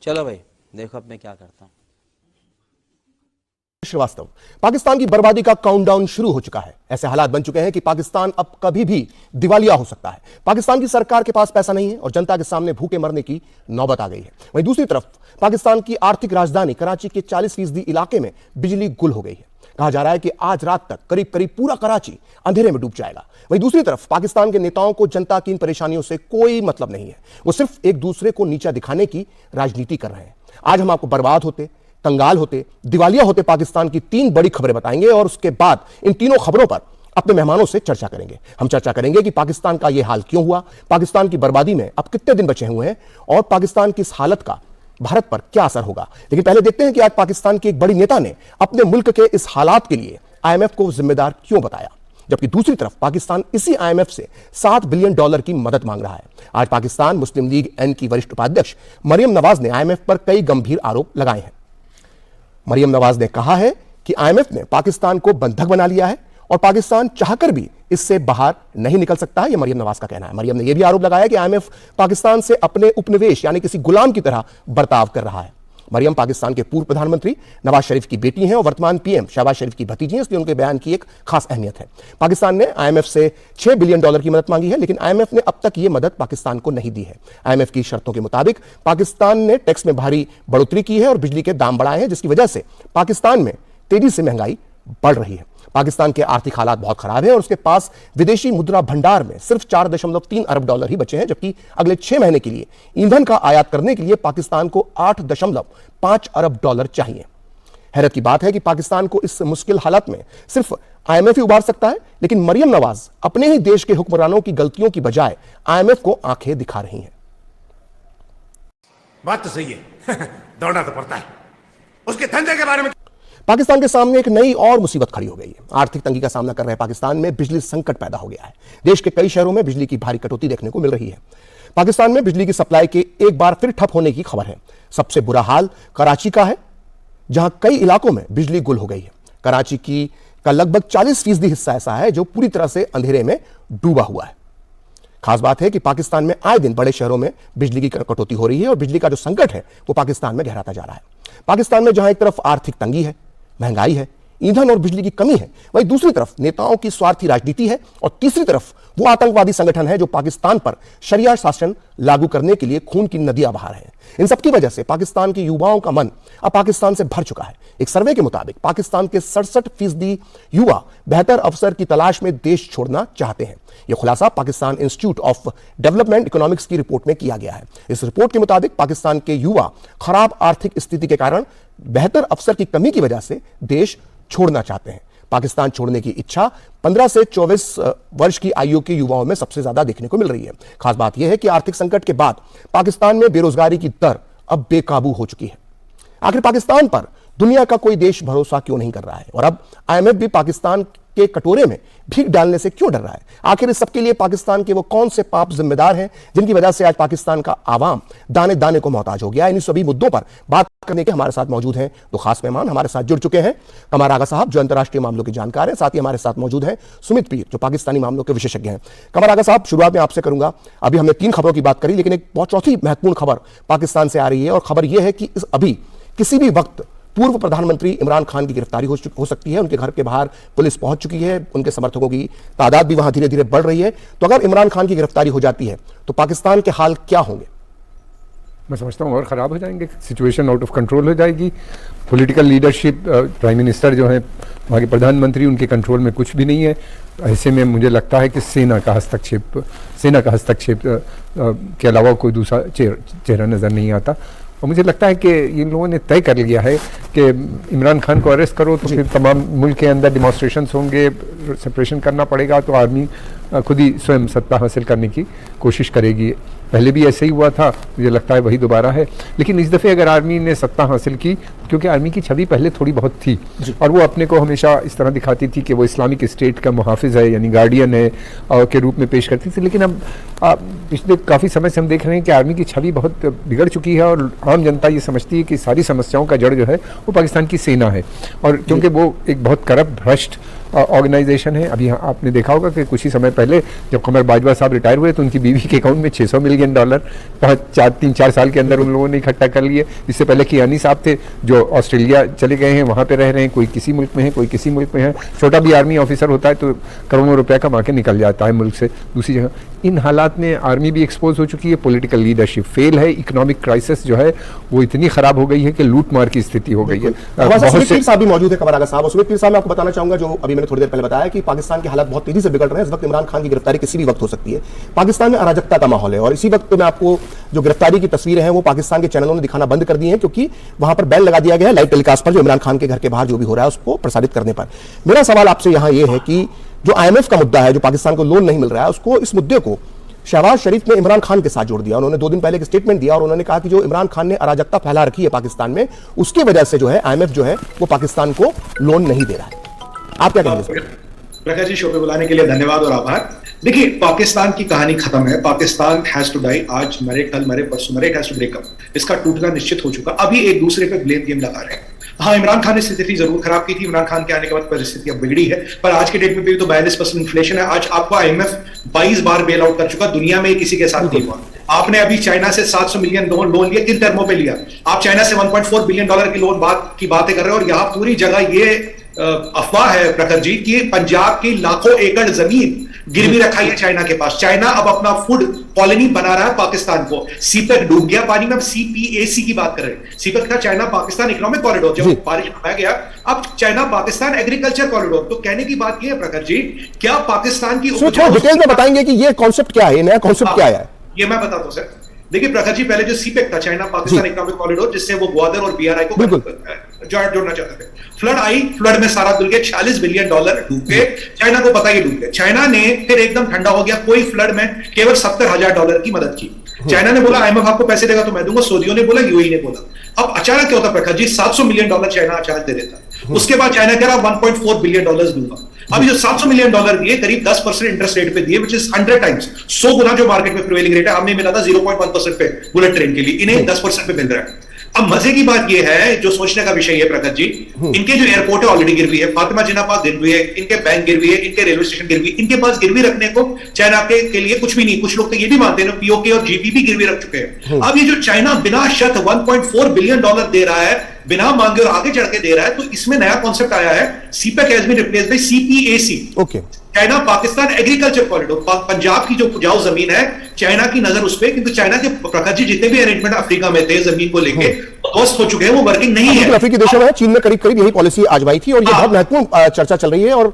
चलो भाई देखो अब मैं क्या करता हूँ। श्रीवास्तव, पाकिस्तान की बर्बादी का काउंटडाउन शुरू हो चुका है। ऐसे हालात बन चुके हैं कि पाकिस्तान अब कभी भी दिवालिया हो सकता है। पाकिस्तान की सरकार के पास पैसा नहीं है और जनता के सामने भूखे मरने की नौबत आ गई है। वहीं दूसरी तरफ पाकिस्तान की आर्थिक राजधानी कराची के 40% इलाके में बिजली गुल हो गई है। कहा जा रहा है कि आज रात तक करीब करीब पूरा कराची अंधेरे में डूब जाएगा। वहीं दूसरी तरफ पाकिस्तान के नेताओं को जनता की इन परेशानियों से कोई मतलब नहीं है। वो सिर्फ एक दूसरे को नीचा दिखाने की राजनीति कर रहे हैं। आज हम आपको बर्बाद होते, कंगाल होते, दिवालिया होते पाकिस्तान की 3 बड़ी खबरें बताएंगे और उसके बाद इन तीनों खबरों पर अपने मेहमानों से चर्चा करेंगे। हम चर्चा करेंगे कि पाकिस्तान का यह हाल क्यों हुआ, पाकिस्तान की बर्बादी में अब कितने दिन बचे हुए हैं और पाकिस्तान की इस हालत का भारत पर क्या असर होगा। लेकिन पहले देखते हैं कि आज पाकिस्तान की एक बड़ी नेता ने अपने मुल्क के इस हालात के लिए IMF को जिम्मेदार क्यों बताया, जबकि दूसरी तरफ पाकिस्तान इसी IMF से $7 बिलियन की मदद मांग रहा है। आज पाकिस्तान मुस्लिम लीग N की वरिष्ठ उपाध्यक्ष मरियम नवाज ने IMF पर कई गंभीर आरोप लगाए हैं। मरियम नवाज ने कहा है कि IMF ने पाकिस्तान को बंधक बना लिया है और पाकिस्तान चाहकर भी इससे बाहर नहीं निकल सकता है। यह मरियम नवाज का कहना है। मरियम ने यह भी आरोप लगाया कि IMF पाकिस्तान से अपने उपनिवेश यानी किसी गुलाम की तरह बर्ताव कर रहा है। मरियम पाकिस्तान के पूर्व प्रधानमंत्री नवाज शरीफ की बेटी हैं और वर्तमान PM शहबाज शरीफ की भतीजी हैं, इसलिए उनके बयान की एक खास अहमियत है। पाकिस्तान ने IMF से $6 बिलियन की मदद मांगी है, लेकिन IMF ने अब तक यह मदद पाकिस्तान को नहीं दी है। IMF की शर्तों के मुताबिक पाकिस्तान ने टैक्स में भारी बढ़ोतरी की है और बिजली के दाम बढ़ाए हैं, जिसकी वजह से पाकिस्तान में तेजी से महंगाई बढ़ रही है। पाकिस्तान के आर्थिक हालात बहुत खराब है और उसके पास विदेशी मुद्रा भंडार में सिर्फ $4.3 अरब ही बचे हैं, जबकि अगले 6 महीने के लिए ईंधन का आयात करने के लिए पाकिस्तान को $8.5 अरब चाहिए। हैरत की बात है कि पाकिस्तान को इस मुश्किल हालत में सिर्फ IMF ही उबार सकता है, लेकिन मरियम नवाज अपने ही देश के हुक्मरानों की गलतियों की बजाय IMF को आंखें दिखा रही हैं। बात तो सही है दौड़ना तो पड़ता है। उसके धंधे के बारे में पाकिस्तान के सामने एक नई और मुसीबत खड़ी हो गई है। आर्थिक तंगी का सामना कर रहे पाकिस्तान में बिजली संकट पैदा हो गया है। देश के कई शहरों में बिजली की भारी कटौती देखने को मिल रही है। पाकिस्तान में बिजली की सप्लाई के एक बार फिर ठप होने की खबर है। सबसे बुरा हाल कराची का है, जहां कई इलाकों में बिजली गुल हो गई है। कराची का लगभग 40% हिस्सा ऐसा है जो पूरी तरह से अंधेरे में डूबा हुआ है। खास बात है कि पाकिस्तान में आए दिन बड़े शहरों में बिजली की कटौती हो रही है और बिजली का जो संकट है वो पाकिस्तान में गहराता जा रहा है। पाकिस्तान में जहां एक तरफ आर्थिक तंगी है, महंगाई है, ईंधन और बिजली की कमी है, वहीं दूसरी तरफ नेताओं की स्वार्थी राजनीति है और तीसरी तरफ वो आतंकवादी संगठन है जो पाकिस्तान पर शरिया शासन लागू करने के लिए खून की नदियां बहा रहे हैं। इन सबकी वजह से पाकिस्तान के युवाओं का मन अब पाकिस्तान से भर चुका है। एक सर्वे के मुताबिक पाकिस्तान के 67% युवा बेहतर अवसर की तलाश में देश छोड़ना चाहते हैं। यह खुलासा Pakistan institute of development economics की रिपोर्ट में किया गया है। इस रिपोर्ट के मुताबिक पाकिस्तान के युवा खराब आर्थिक स्थिति के कारण बेहतर अवसर की कमी की वजह से देश छोड़ना चाहते हैं। पाकिस्तान छोड़ने की इच्छा 15 से 24 वर्ष की आयु के युवाओं में सबसे ज्यादा देखने को मिल रही है। खास बात यह है कि आर्थिक संकट के बाद पाकिस्तान में बेरोजगारी की दर अब बेकाबू हो चुकी है। आखिर पाकिस्तान पर दुनिया का कोई देश भरोसा क्यों नहीं कर रहा है और अब IMF भी पाकिस्तान के कटोरे में भीख डालने से क्यों डर रहा है? आखिर इस सबके लिए पाकिस्तान के वो कौन से पाप जिम्मेदार हैं जिनकी वजह से आज पाकिस्तान का आवाम दाने दाने को मोहताज हो गया? इन सभी मुद्दों पर बात करने के हमारे साथ मौजूद हैं दो खास मेहमान हमारे साथ जुड़ चुके हैं। कमर आगा साहब जो अंतर्राष्ट्रीय मामलों के जानकार हैं, साथ ही हमारे साथ मौजूद हैं सुमित पीर जो पाकिस्तानी मामलों के विशेषज्ञ हैं। कमर आगा साहब, शुरुआत में आपसे करूंगा। अभी हमने 3 खबरों की बात करी, लेकिन एक बहुत चौथी महत्वपूर्ण खबर पाकिस्तान से आ रही है और खबर यह है कि अभी किसी भी वक्त पूर्व प्रधानमंत्री इमरान खान की गिरफ्तारी हो सकती है। उनके घर के बाहर पुलिस पहुंच चुकी है, उनके समर्थकों की तादाद भी वहां धीरे धीरे बढ़ रही है। तो अगर इमरान खान की गिरफ्तारी हो जाती है तो पाकिस्तान के हाल क्या होंगे? मैं समझता हूँ और ख़राब हो जाएंगे, सिचुएशन आउट ऑफ कंट्रोल हो जाएगी। पॉलिटिकल लीडरशिप, प्राइम मिनिस्टर जो है, वहाँ के प्रधानमंत्री, उनके कंट्रोल में कुछ भी नहीं है। ऐसे में मुझे लगता है कि सेना का हस्तक्षेप के अलावा कोई दूसरा चेहरा नज़र नहीं आता। और मुझे लगता है कि इन लोगों ने तय कर लिया है कि इमरान खान को अरेस्ट करो तो फिर तमाम मुल्क के अंदर डिमॉन्स्ट्रेशंस होंगे, सेपरेशन करना पड़ेगा, तो आर्मी खुद ही स्वयं सत्ता हासिल करने की कोशिश करेगी। पहले भी ऐसे ही हुआ था, मुझे लगता है वही दोबारा है। लेकिन इस दफ़े अगर आर्मी ने सत्ता हासिल की, क्योंकि आर्मी की छवि पहले थोड़ी बहुत थी और वो अपने को हमेशा इस तरह दिखाती थी कि वो इस्लामिक स्टेट का मुहाफिज है, यानी गार्डियन है के रूप में पेश करती थी। लेकिन अब पिछले काफ़ी समय से हम देख रहे हैं कि आर्मी की छवि बहुत बिगड़ चुकी है और आम जनता ये समझती है कि सारी समस्याओं का जड़ जो है वो पाकिस्तान की सेना है। और क्योंकि वो एक बहुत करप्ट, भ्रष्ट ऑर्गेनाइजेशन है। अभी आपने देखा होगा कि कुछ ही समय पहले जब कमर बाजवा साहब रिटायर हुए तो उनकी बीवी के अकाउंट में $600 मिलियन 3-4 साल के अंदर उन लोगों ने इकट्ठा कर लिए। इससे पहले कियानी साहब थे जो ऑस्ट्रेलिया चले गए हैं, वहाँ पे रह रहे हैं, कोई किसी मुल्क में है, कोई किसी मुल्क में है। छोटा भी आर्मी ऑफिसर होता है तो करोड़ों रुपया कमा के निकल जाता है मुल्क से दूसरी जगह। इन हालात में आर्मी भी एक्सपोज हो चुकी है, पॉलिटिकल लीडरशिप फेल है, इकोनॉमिक क्राइसिस जो है वो इतनी खराब हो गई है कि लूट मार की स्थिति हो गई है। सुमित पीर साहब भी मौजूद है, कमर आगा साहब। और सुमित पीर साहब, मैं आपको बताना चाहूंगा जो अभी मैंने थोड़ी देर पहले बताया कि पाकिस्तान के हालात बहुत तेजी से बिगड़ रहे हैं। इस वक्त इमरान खान की गिरफ्तारी किसी भी वक्त हो सकती है। पाकिस्तान में अराजकता का माहौल है और इसी वक्त मैं आपको जो गिरफ्तारी की तस्वीरें हैं वो पाकिस्तान के चैनलों ने दिखाना बंद कर दी है, क्योंकि वहां पर बैन लगा दिया गया है लाइव टेलीकास्ट पर, जो इमरान खान के घर के बाहर जो भी हो रहा है उसको प्रसारित करने पर। मेरा सवाल आपसे यहां यह है कि जो IMF का मुद्दा है, जो पाकिस्तान को लोन नहीं मिल रहा है, उसको, इस मुद्दे को शहबाज शरीफ ने इमरान खान के साथ जोड़ दिया। उन्होंने 2 दिन पहले एक स्टेटमेंट दिया और उन्होंने कहा कि जो इमरान खान ने अराजकता फैला रखी है पाकिस्तान में, उसकी वजह से जो है IMF जो है वो पाकिस्तान को लोन नहीं दे रहा है। आप क्या कहेंगे? प्रकाश जी, शो पे बुलाने के लिए धन्यवाद और आभार। देखिए, पाकिस्तान की कहानी खत्म है। Pakistan has to die. आज मरे, कल मरे, परसों मरे, हैज टू ब्रेक अप। इसका टूटना निश्चित हो चुका। अभी एक दूसरे पे ब्लेम गेम लगा रहे हैं। हाँ, इमरान खान ने स्थिति जरूर खराब की थी। इमरान खान के आने के बाद परिस्थिति अब बिगड़ी है, पर आज के डेट में भी तो 42% इन्फ्लेशन है। आज आपको IMF 22 बार बेल आउट कर चुका, दुनिया में किसी के साथ नहीं हुआ। आपने अभी चाइना से 700 मिलियन लोन लिया, किन टर्मों पे लिया? आप चाइना से $1.4 बिलियन की लोन की बातें कर रहे हो और यहाँ पूरी जगह ये अफवाह है प्रखर जी कि पंजाब की लाखों एकड़ जमीन गिरवी रखा है चाइना के पास। चाइना अब अपना फूड कॉलोनी बना रहा है पाकिस्तान को। सीपेक डूब गया पानी में, अब CPAC की बात कर रहे हैं। सीपेक था चाइना पाकिस्तान इकोनॉमिक कॉरिडोर, जब बारिश बनाया गया, अब चाइना पाकिस्तान एग्रीकल्चर कॉरिडोर। तो कहने की बात यह है प्रखर जी, क्या पाकिस्तान की डिटेल में बताएंगे कि ये कॉन्सेप्ट क्या है, नया कॉन्सेप्ट क्या है? ये मैं बताता हूं सर। देखिए प्रखर जी, पहले जो सीपेक था चाइना पाकिस्तान इकोनॉमिक कॉरिडोर, जिससे वो ग्वादर और BRI को जोड़ना चाहते थे। फ्लड आई, फ्लड में सारा दुल गया, $46 बिलियन डूब गए। चाइना को पता ही डूब गए। चाइना ने फिर एकदम ठंडा हो गया, कोई फ्लड में केवल $70,000 की मदद की। चाइना ने बोला IMF आपको पैसे देगा तो मैं दूंगा, सऊदियों ने बोला, UAE ने बोला। अब अचानक क्या होता प्रखर जी, $700 मिलियन चाइना अचानक दे देता। उसके बाद चाइना कह रहा $1.4 बिलियन दूंगा। अभी जो $700 मिलियन दिए, करीब 10% इंटरेस्ट रेट पे दिए, विच इज 100 टाइम्स, 100 गुना जो मार्केट में प्रिवेलिंग रेट है। हमने मिला था 0.1% पे बुलेट ट्रेन के लिए, इन्हें 10% पे मिल रहा है। अब मजे की बात यह है, जो सोचने का विषय है प्रकाश जी, इनके जो एयरपोर्ट है ऑलरेडी गिरवी है, फातिमा जिन्ना पास गिरवी है, इनके बैंक गिरवी है, इनके रेलवे स्टेशन गिरवी, इनके पास गिरवी रखने को चाइना के लिए कुछ भी नहीं। कुछ लोग तो ये भी मानते हैं POK और GP भी गिरवी रख चुके हैं। अब ये जो चाइना बिना शर्त $1.4 बिलियन दे रहा है, बिना मांगे और आगे चढ़ के दे रहा है, तो इसमें नया कॉन्सेप्ट आया है, CPEC has been replaced by CPAC। Okay, China Pakistan agriculture corridor. Punjab की जो उपजाऊ जमीन है, चाइना की नजर उस पर, किंतु चाइना के प्रकाश जी जितने भी अरेंजमेंट अफ्रीका में थे जमीन को लेके, ध्वस्त हो चुके हैं, वो वर्किंग नहीं है। अफ्रीकी देशों में चीन ने करीब करीब यही पॉलिसी आजमाई थी और ये बहुत महत्वपूर्ण चर्चा चल रही है। और